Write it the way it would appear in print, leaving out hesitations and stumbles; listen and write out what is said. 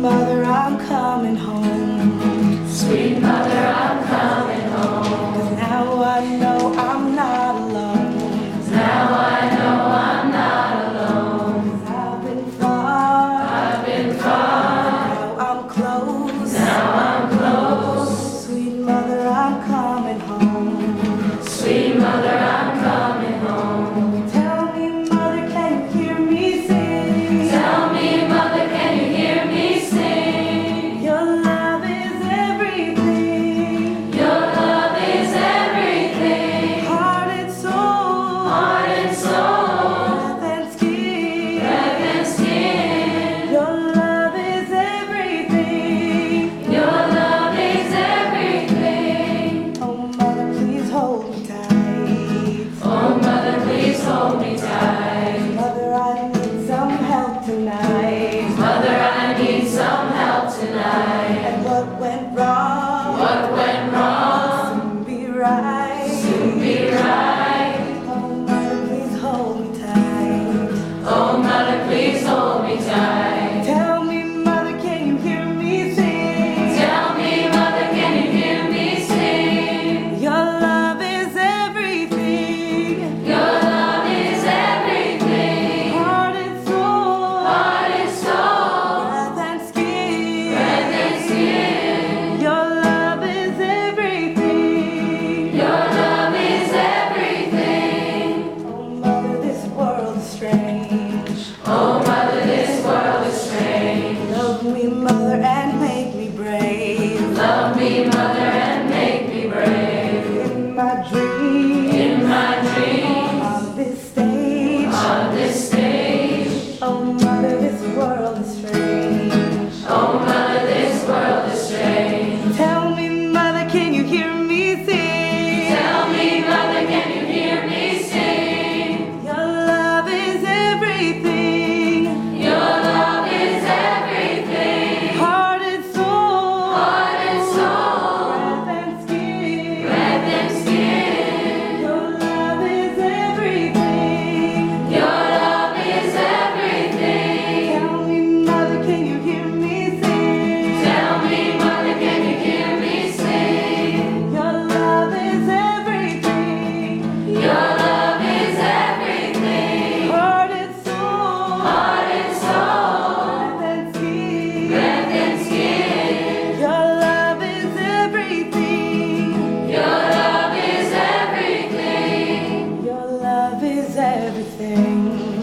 mother, I'm coming home. Sweet mother, I'm coming home. 'Cause now I know I'm not alone. Now I know I'm not alone. 'Cause I've been far, I've been far, now I'm close. now I'm close. Sweet mother, I'm coming home. Sweet mother, I'm coming home. Tell me, mother, can you hear me sing? Tell me, mother, can you hear me sing? Your love is everything. Your love is everything. Heart and soul, Heart and soul, breath and skin. breath and skin. Your love is everything. Your love is everything. Oh, mother, please hold me tight. Oh, mother, please hold me tight. Mother, I need some help tonight. Mother, I need some help tonight. And what went wrong? What went wrong? Soon be right. Soon be right. Oh, mother, please hold me tight. Oh, mother, please hold me tight. Tell me, mother, can you hear me sing? Tell me, mother, can you hear me sing? Your love is everything. Your love is everything. Heart and soul, Heart and soul, breath and skin. breath and skin. Your love is everything. Your love is everything. Oh, mother, this world is strange. Oh, mother, this world is strange. Love me, mother, and make me brave. Love me, mother, and make me brave. In my dream, In my dreams, on this stage. on this stage. Oh, mother, this world is strange. Oh, mother, this world is strange. Tell me, mother, can you hear me sing? Tell me, mother, can you hear me sing? Your love is everything. Your love is everything. Heart and soul, Heart and soul, breath and skin. breath and skin. Your love is everything. Your love is everything. Tell me, mother, can you hear me sing? Tell me, mother, can you hear me sing? Your love is everything. Your love is everything. Heart and soul, Heart and soul, breath and skin. breath and skin. Your love is everything. Your love is everything. Your love is everything.